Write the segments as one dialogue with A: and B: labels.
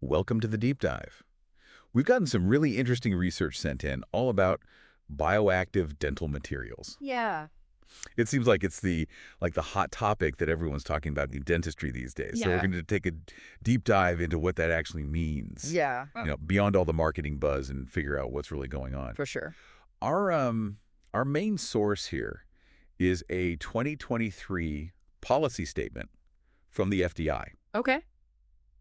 A: Welcome to the deep dive. We've gotten some really interesting research sent in all about bioactive dental materials.
B: Yeah.
A: It seems like it's the hot topic that everyone's talking about in dentistry these days. So we're
B: Yeah.
A: going to take a deep dive into what that actually means.
B: Yeah.
A: Beyond all the marketing buzz and figure out what's really going on.
B: For sure.
A: Our main source here is a 2023 policy statement from the FDI.
B: Okay.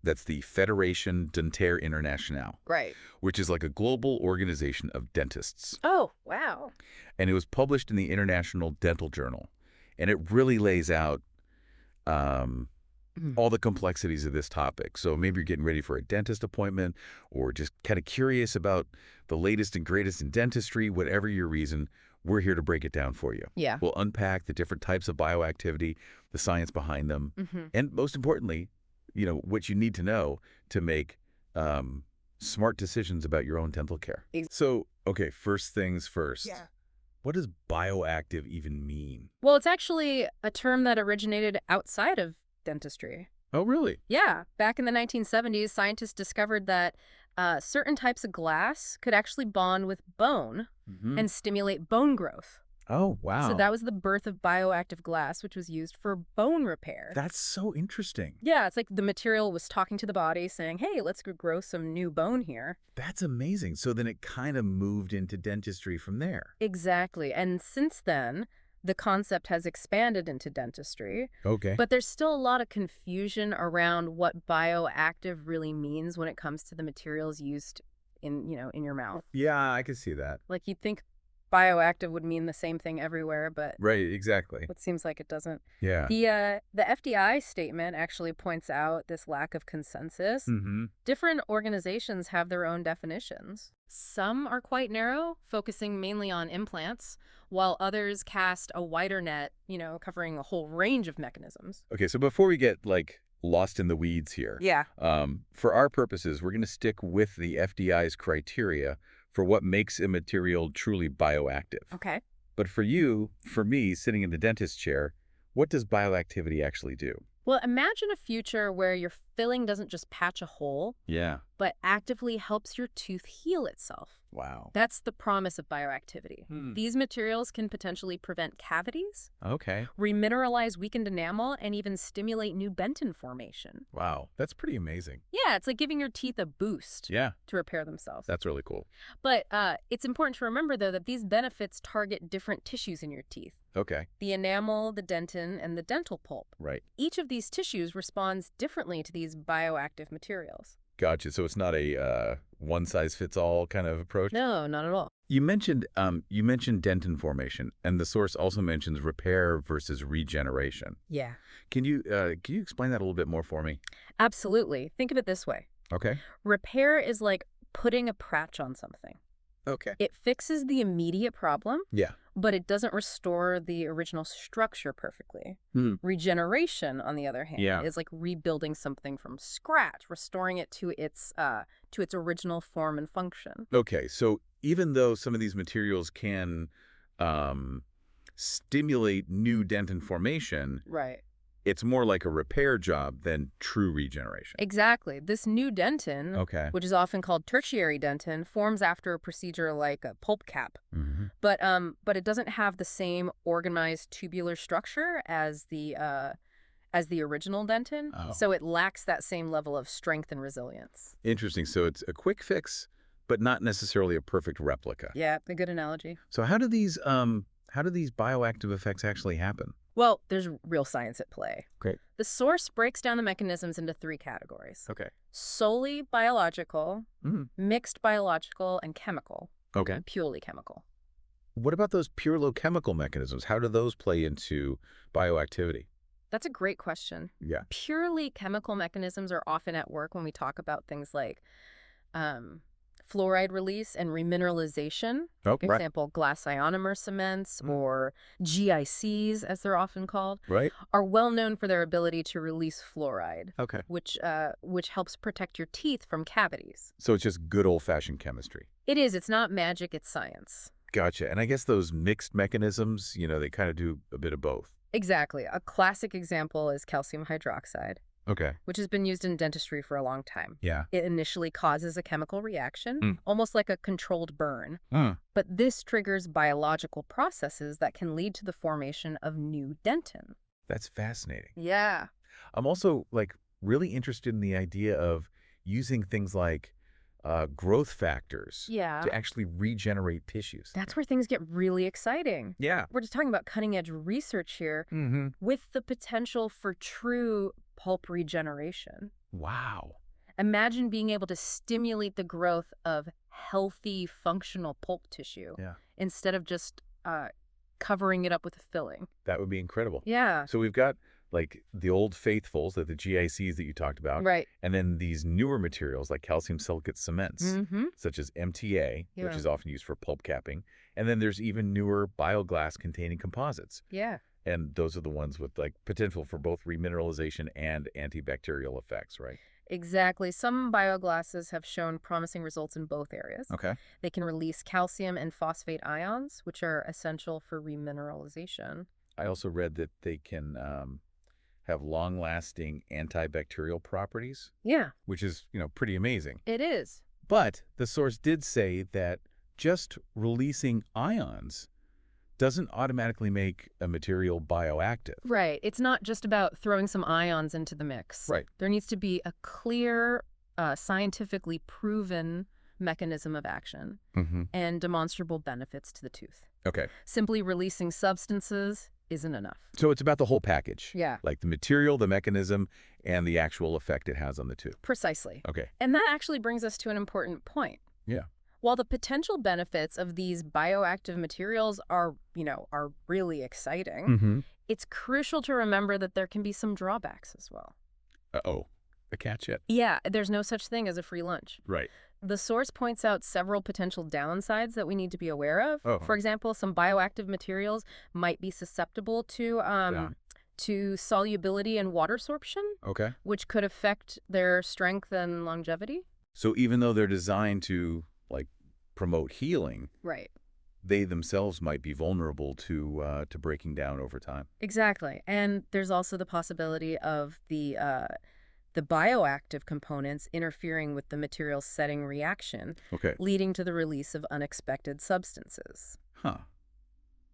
A: That's the Fédération Dentaire Internationale,
B: Right.
A: which is like a global organization of dentists.
B: Oh, wow.
A: And it was published in the International Dental Journal. And it really lays out all the complexities of this topic. So maybe you're getting ready for a dentist appointment or just kind of curious about the latest and greatest in dentistry, whatever your reason, we're here to break it down for you.
B: Yeah.
A: We'll unpack the different types of bioactivity, the science behind them, and most importantly, what you need to know to make smart decisions about your own dental care. So, okay, first things first.
B: Yeah.
A: What does bioactive even mean?
B: Well, it's actually a term that originated outside of dentistry.
A: Oh, really?
B: Yeah. Back in the 1970s, scientists discovered that certain types of glass could actually bond with bone and stimulate bone growth.
A: Oh, wow.
B: So that was the birth of bioactive glass, which was used for bone repair.
A: That's so interesting.
B: Yeah, it's like the material was talking to the body saying, hey, let's grow some new bone here.
A: That's amazing. So then it kind of moved into dentistry from there.
B: Exactly. And since then, the concept has expanded into dentistry.
A: Okay.
B: But there's still a lot of confusion around what bioactive really means when it comes to the materials used in your mouth.
A: Yeah, I can see that.
B: Like you'd think bioactive would mean the same thing everywhere, but
A: Right, exactly.
B: it seems like it doesn't.
A: Yeah.
B: The FDI statement actually points out this lack of consensus. Different organizations have their own definitions. Some are quite narrow, focusing mainly on implants, while others cast a wider net, covering a whole range of mechanisms.
A: Okay, so before we get, lost in the weeds here,
B: Yeah.
A: for our purposes, we're going to stick with the FDI's criteria for what makes a material truly bioactive.
B: Okay.
A: But for you, for me, sitting in the dentist chair, what does bioactivity actually do?
B: Well, imagine a future where your filling doesn't just patch a hole,
A: Yeah.
B: but actively helps your tooth heal itself.
A: Wow.
B: That's the promise of bioactivity. These materials can potentially prevent cavities,
A: Okay.
B: remineralize weakened enamel, and even stimulate new dentin formation.
A: Wow. That's pretty amazing.
B: Yeah, it's like giving your teeth a boost
A: Yeah.
B: to repair themselves.
A: That's really cool.
B: But it's important to remember, though, that these benefits target different tissues in your teeth.
A: Okay.
B: The enamel, the dentin, and the dental pulp.
A: Right.
B: Each of these tissues responds differently to these bioactive materials.
A: Gotcha. So it's not a one-size-fits-all kind of approach?
B: No, not at all.
A: You mentioned dentin formation, and the source also mentions repair versus regeneration.
B: Yeah.
A: Can you explain that a little bit more for me?
B: Absolutely. Think of it this way.
A: Okay.
B: Repair is like putting a patch on something.
A: Okay.
B: It fixes the immediate problem,
A: Yeah.
B: but it doesn't restore the original structure perfectly. Regeneration, on the other hand,
A: Yeah.
B: is like rebuilding something from scratch, restoring it to its original form and function.
A: Okay. So even though some of these materials can stimulate new dentin formation,
B: Right.
A: it's more like a repair job than true regeneration.
B: Exactly. This new dentin,
A: Okay.
B: which is often called tertiary dentin, forms after a procedure like a pulp cap. But it doesn't have the same organized tubular structure as the original dentin,
A: Oh.
B: so it lacks that same level of strength and resilience.
A: Interesting. So it's a quick fix, but not necessarily a perfect replica.
B: Yeah, a good analogy.
A: So how do these bioactive effects actually happen?
B: Well, there's real science at play.
A: Great.
B: The source breaks down the mechanisms into 3 categories.
A: Okay.
B: Solely biological, mixed biological, and chemical.
A: Okay.
B: Purely chemical.
A: What about those pure chemical mechanisms? How do those play into bioactivity?
B: That's a great question.
A: Yeah.
B: Purely chemical mechanisms are often at work when we talk about things like fluoride release and remineralization.
A: Oh,
B: For example, glass ionomer cements or GICs, as they're often called,
A: Right.
B: are well known for their ability to release fluoride,
A: Okay.
B: which helps protect your teeth from cavities.
A: So it's just good old-fashioned chemistry.
B: It is. It's not magic. It's science.
A: Gotcha. And I guess those mixed mechanisms, they kind of do a bit of both.
B: Exactly. A classic example is calcium hydroxide.
A: Okay.
B: which has been used in dentistry for a long time.
A: Yeah.
B: It initially causes a chemical reaction,
A: Mm.
B: almost like a controlled burn.
A: Huh.
B: But this triggers biological processes that can lead to the formation of new dentin.
A: That's fascinating.
B: Yeah.
A: I'm also really interested in the idea of using things like growth factors
B: Yeah.
A: to actually regenerate tissues.
B: That's where things get really exciting.
A: Yeah.
B: We're just talking about cutting-edge research here
A: Mm-hmm.
B: with the potential for true pulp regeneration.
A: Wow.
B: Imagine being able to stimulate the growth of healthy, functional pulp tissue
A: Yeah.
B: instead of just covering it up with a filling.
A: That would be incredible.
B: Yeah.
A: So we've got the old faithfuls, the GICs that you talked about,
B: Right.
A: and then these newer materials like calcium silicate cements,
B: Mm-hmm.
A: such as MTA,
B: Yeah.
A: which is often used for pulp capping. And then there's even newer bioglass containing composites.
B: Yeah.
A: And those are the ones with potential for both remineralization and antibacterial effects, right?
B: Exactly. Some bioglasses have shown promising results in both areas.
A: Okay.
B: They can release calcium and phosphate ions, which are essential for remineralization.
A: I also read that they can have long-lasting antibacterial properties,
B: Yeah,
A: which is, pretty amazing.
B: it is.
A: But the source did say that just releasing ions doesn't automatically make a material bioactive.
B: Right. It's not just about throwing some ions into the mix.
A: Right.
B: There needs to be a clear, scientifically proven mechanism of action
A: Mm-hmm.
B: and demonstrable benefits to the tooth.
A: Okay.
B: Simply releasing substances isn't enough.
A: So it's about the whole package.
B: Yeah.
A: Like the material, the mechanism, and the actual effect it has on the tooth.
B: Precisely.
A: Okay.
B: And that actually brings us to an important point.
A: Yeah.
B: While the potential benefits of these bioactive materials are really exciting,
A: Mm-hmm.
B: it's crucial to remember that there can be some drawbacks as well.
A: Uh-oh. A catch yet?
B: Yeah, there's no such thing as a free lunch.
A: Right.
B: The source points out several potential downsides that we need to be aware of.
A: Oh.
B: For example, some bioactive materials might be susceptible to solubility and water sorption,
A: Okay.
B: which could affect their strength and longevity.
A: So even though they're designed to, promote healing,
B: Right.
A: they themselves might be vulnerable to breaking down over time.
B: Exactly. And there's also the possibility of the bioactive components interfering with the material's setting reaction,
A: Okay.
B: leading to the release of unexpected substances.
A: Huh.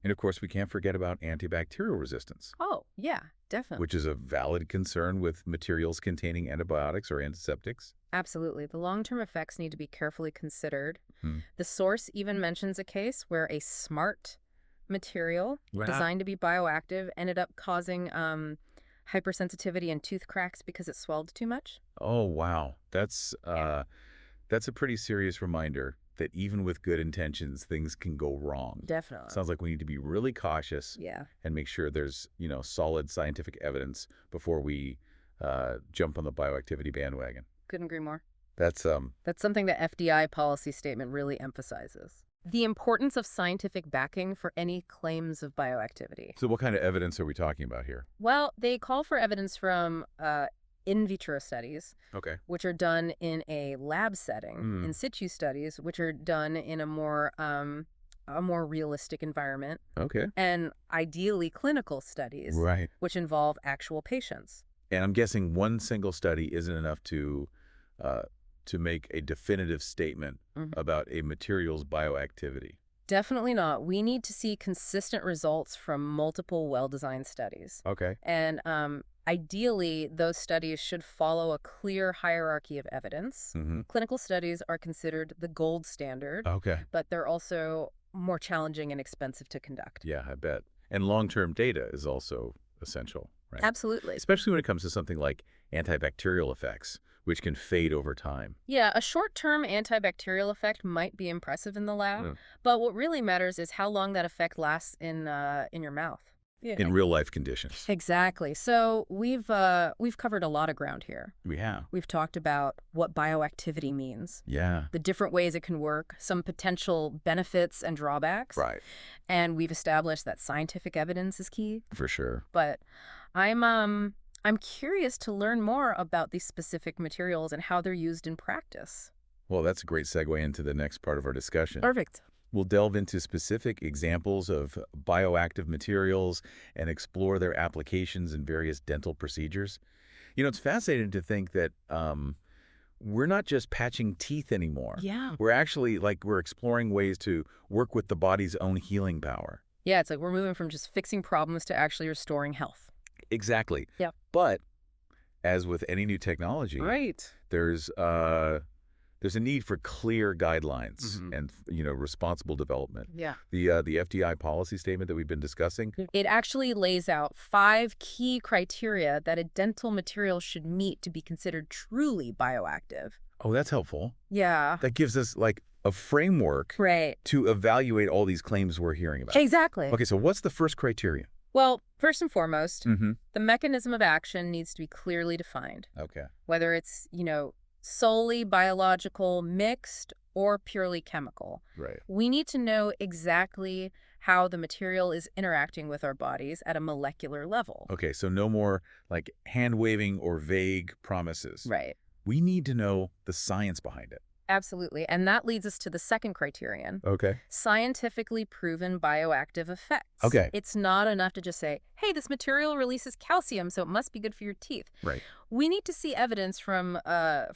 A: And of course, we can't forget about antibacterial resistance,
B: Oh, yeah, definitely.
A: which is a valid concern with materials containing antibiotics or antiseptics.
B: Absolutely. The long-term effects need to be carefully considered.
A: Hmm.
B: The source even mentions a case where a smart material designed to be bioactive ended up causing hypersensitivity and tooth cracks because it swelled too much.
A: Oh, wow. That's a pretty serious reminder that even with good intentions, things can go wrong.
B: Definitely.
A: Sounds like we need to be really cautious
B: Yeah.
A: and make sure there's, solid scientific evidence before we jump on the bioactivity bandwagon.
B: Couldn't agree more.
A: That's
B: something the FDI policy statement really emphasizes. The importance of scientific backing for any claims of bioactivity.
A: So what kind of evidence are we talking about here?
B: Well, they call for evidence from in vitro studies,
A: Okay.
B: which are done in a lab setting, in situ studies, which are done in a more realistic environment,
A: Okay.
B: and ideally clinical studies,
A: Right.
B: which involve actual patients.
A: And I'm guessing one single study isn't enough to make a definitive statement about a material's bioactivity.
B: Definitely not. We need to see consistent results from multiple well-designed studies.
A: Okay.
B: And ideally, those studies should follow a clear hierarchy of evidence.
A: Mm-hmm.
B: Clinical studies are considered the gold standard,
A: Okay.
B: but they're also more challenging and expensive to conduct.
A: Yeah, I bet. And long-term data is also essential, right?
B: Absolutely.
A: Especially when it comes to something like antibacterial effects, which can fade over time.
B: Yeah, a short-term antibacterial effect might be impressive in the lab, but what really matters is how long that effect lasts in your mouth. Yeah.
A: In real-life conditions.
B: Exactly. So we've covered a lot of ground here.
A: We have.
B: We've talked about what bioactivity means,
A: Yeah.
B: the different ways it can work, some potential benefits and drawbacks.
A: Right.
B: And we've established that scientific evidence is key.
A: For sure.
B: But I'm curious to learn more about these specific materials and how they're used in practice.
A: Well, that's a great segue into the next part of our discussion.
B: Perfect.
A: We'll delve into specific examples of bioactive materials and explore their applications in various dental procedures. It's fascinating to think that we're not just patching teeth anymore.
B: Yeah.
A: We're actually, we're exploring ways to work with the body's own healing power.
B: Yeah, it's like we're moving from just fixing problems to actually restoring health.
A: Exactly.
B: Yeah.
A: But as with any new technology,
B: Right.
A: there's a need for clear guidelines and responsible development.
B: Yeah.
A: The FDI policy statement that we've been discussing.
B: It actually lays out 5 key criteria that a dental material should meet to be considered truly bioactive.
A: Oh, that's helpful.
B: Yeah.
A: That gives us a framework
B: Right.
A: to evaluate all these claims we're hearing about.
B: Exactly.
A: Okay, so what's the first criteria?
B: Well, first and foremost,
A: Mm-hmm.
B: the mechanism of action needs to be clearly defined.
A: Okay.
B: Whether it's, solely biological, mixed, or purely chemical.
A: Right.
B: We need to know exactly how the material is interacting with our bodies at a molecular level.
A: Okay, so no more hand-waving or vague promises.
B: Right.
A: We need to know the science behind it.
B: Absolutely. And that leads us to the second criterion.
A: Okay.
B: Scientifically proven bioactive effects.
A: Okay.
B: It's not enough to just say, hey, this material releases calcium, so it must be good for your teeth.
A: Right.
B: We need to see evidence from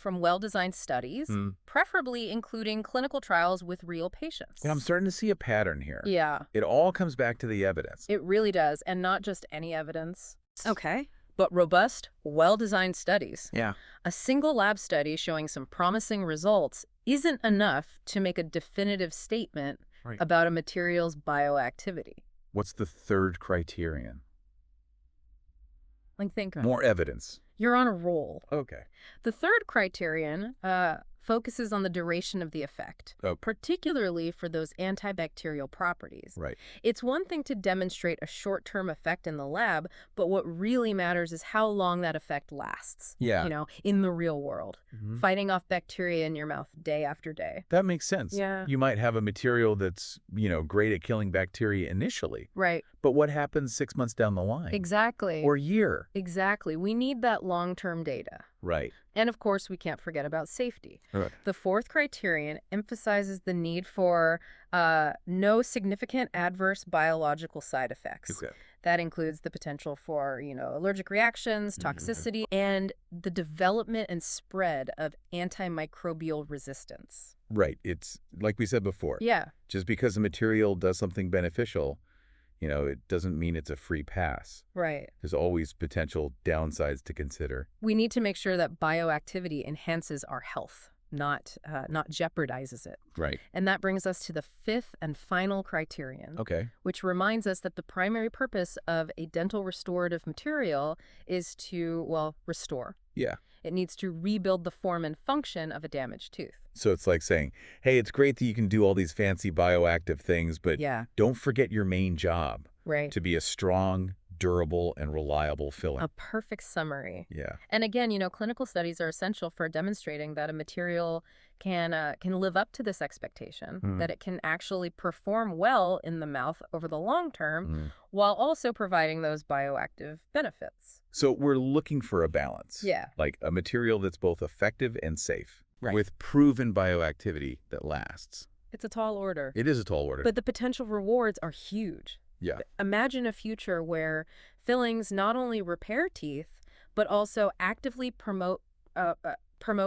B: well-designed studies, preferably including clinical trials with real patients.
A: And I'm starting to see a pattern here.
B: Yeah.
A: It all comes back to the evidence.
B: It really does, and not just any evidence. Okay. But robust, well-designed studies.
A: Yeah.
B: A single lab study showing some promising results isn't enough to make a definitive statement about a material's bioactivity.
A: What's the third criterion?
B: Think of
A: More evidence.
B: You're on a roll.
A: Okay.
B: The third criterion focuses on the duration of the effect, particularly for those antibacterial properties.
A: Right.
B: It's one thing to demonstrate a short-term effect in the lab, but what really matters is how long that effect lasts.
A: Yeah.
B: In the real world, fighting off bacteria in your mouth day after day.
A: That makes sense.
B: Yeah.
A: You might have a material that's, great at killing bacteria initially.
B: Right.
A: But what happens 6 months down the line?
B: Exactly.
A: Or year?
B: Exactly. We need that long-term data.
A: Right.
B: And of course, we can't forget about safety.
A: Right.
B: The fourth criterion emphasizes the need for no significant adverse biological side effects.
A: Okay.
B: That includes the potential for, allergic reactions, toxicity, and the development and spread of antimicrobial resistance.
A: Right. It's like we said before.
B: Yeah.
A: Just because a material does something beneficial, it doesn't mean it's a free pass.
B: Right.
A: There's always potential downsides to consider.
B: We need to make sure that bioactivity enhances our health, not jeopardizes it.
A: Right.
B: And that brings us to the fifth and final criterion, which reminds us that the primary purpose of a dental restorative material is to, restore.
A: Yeah.
B: It needs to rebuild the form and function of a damaged tooth.
A: So it's like saying, hey, it's great that you can do all these fancy bioactive things, but don't forget your main job.
B: Right.
A: To be a strong, durable, and reliable filling.
B: A perfect summary.
A: Yeah.
B: And again, clinical studies are essential for demonstrating that a material can live up to this expectation, that it can actually perform well in the mouth over the long term, while also providing those bioactive benefits.
A: So we're looking for a balance.
B: Yeah.
A: Like a material that's both effective and safe,
B: right,
A: with proven bioactivity that lasts.
B: It's a tall order.
A: It is a tall order.
B: But the potential rewards are huge.
A: Yeah.
B: Imagine a future where fillings not only repair teeth, but also actively promote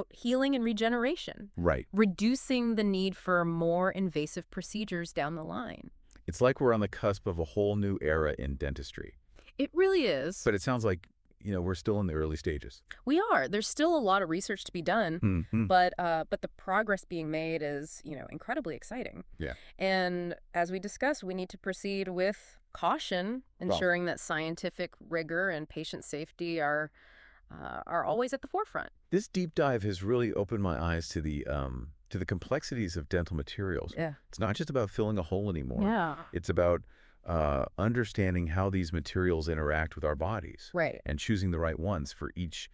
B: healing and regeneration.
A: Right.
B: Reducing the need for more invasive procedures down the line.
A: It's like we're on the cusp of a whole new era in dentistry.
B: It really is.
A: But it sounds like, we're still in the early stages.
B: We are. There's still a lot of research to be done, but the progress being made is, incredibly exciting.
A: Yeah.
B: And as we discussed, we need to proceed with caution, ensuring that scientific rigor and patient safety are always at the forefront.
A: This deep dive has really opened my eyes to the complexities of dental materials.
B: Yeah.
A: It's not just about filling a hole anymore.
B: Yeah.
A: It's about understanding how these materials interact with our bodies.
B: Right.
A: And choosing the right ones for each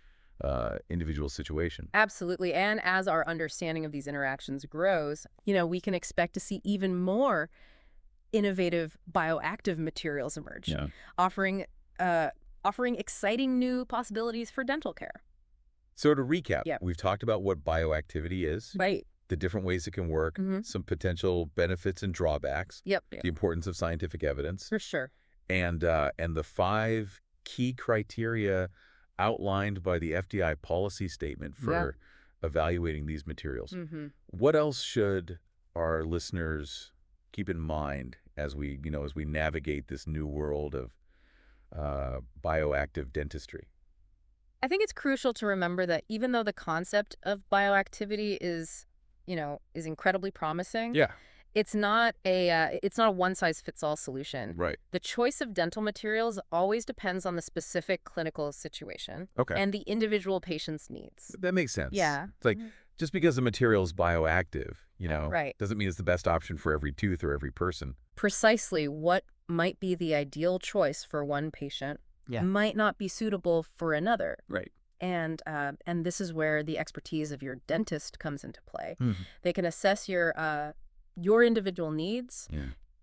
A: individual situation.
B: Absolutely. And as our understanding of these interactions grows, we can expect to see even more innovative bioactive materials emerge, offering exciting new possibilities for dental care.
A: So to recap, we've talked about what bioactivity is.
B: Right.
A: The different ways it can work, some potential benefits and drawbacks,
B: the
A: importance of scientific evidence.
B: For sure.
A: And the 5 key criteria outlined by the FDI policy statement for evaluating these materials. What else should our listeners keep in mind as we navigate this new world of bioactive dentistry?
B: I think it's crucial to remember that even though the concept of bioactivity is incredibly promising, it's not a one-size-fits-all solution.
A: Right.
B: The choice of dental materials always depends on the specific clinical situation and the individual patient's needs.
A: That makes sense.
B: Yeah.
A: It's like, just because the material is bioactive,
B: Right.
A: doesn't mean it's the best option for every tooth or every person.
B: Precisely what might be the ideal choice for one patient might not be suitable for another.
A: Right.
B: And this is where the expertise of your dentist comes into play. They can assess your individual needs,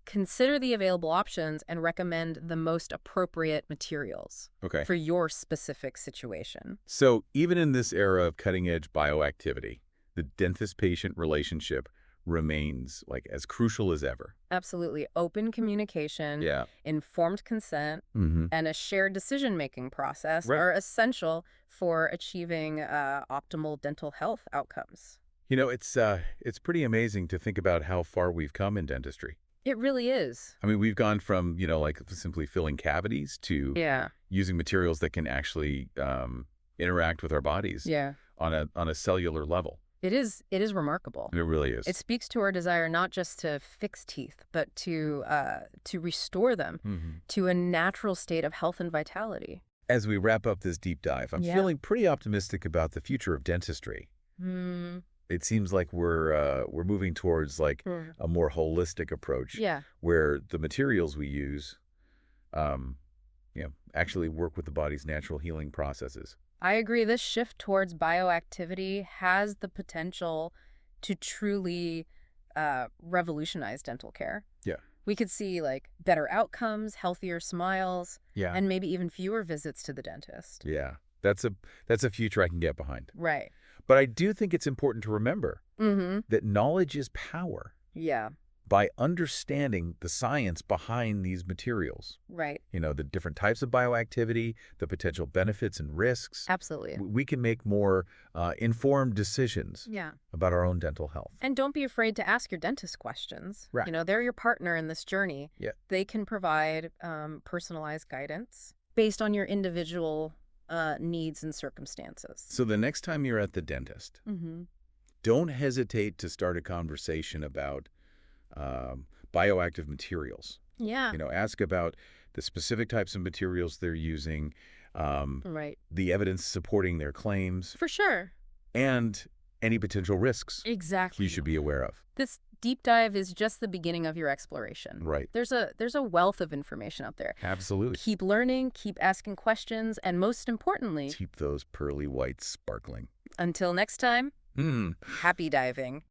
B: consider the available options, and recommend the most appropriate materials for your specific situation.
A: So even in this era of cutting-edge bioactivity, the dentist-patient relationship remains as crucial as ever.
B: Absolutely. Open communication, informed consent, and a shared decision-making process are essential for achieving optimal dental health outcomes.
A: It's pretty amazing to think about how far we've come in dentistry.
B: It really is.
A: I mean, we've gone from, simply filling cavities to using materials that can actually interact with our bodies on a cellular level.
B: It is remarkable.
A: It really is.
B: It speaks to our desire not just to fix teeth, but to restore them to a natural state of health and vitality.
A: As we wrap up this deep dive, I'm feeling pretty optimistic about the future of dentistry. It seems like we're moving towards a more holistic approach, where the materials we use, actually work with the body's natural healing processes.
B: I agree. This shift towards bioactivity has the potential to truly revolutionize dental care.
A: Yeah.
B: We could see better outcomes, healthier smiles, and maybe even fewer visits to the dentist.
A: Yeah. That's a future I can get behind.
B: Right.
A: But I do think it's important to remember that knowledge is power.
B: Yeah.
A: By understanding the science behind these materials.
B: Right.
A: The different types of bioactivity, the potential benefits and risks.
B: Absolutely.
A: We can make more informed decisions about our own dental health.
B: And don't be afraid to ask your dentist questions.
A: Right.
B: They're your partner in this journey.
A: Yeah.
B: They can provide personalized guidance based on your individual needs and circumstances.
A: So the next time you're at the dentist, don't hesitate to start a conversation about bioactive materials.
B: Yeah.
A: Ask about the specific types of materials they're using, the evidence supporting their claims.
B: For sure.
A: And any potential risks you should be aware of.
B: This deep dive is just the beginning of your exploration.
A: Right.
B: There's a wealth of information out there.
A: Absolutely.
B: Keep learning, keep asking questions, and most importantly,
A: keep those pearly whites sparkling.
B: Until next time, happy diving.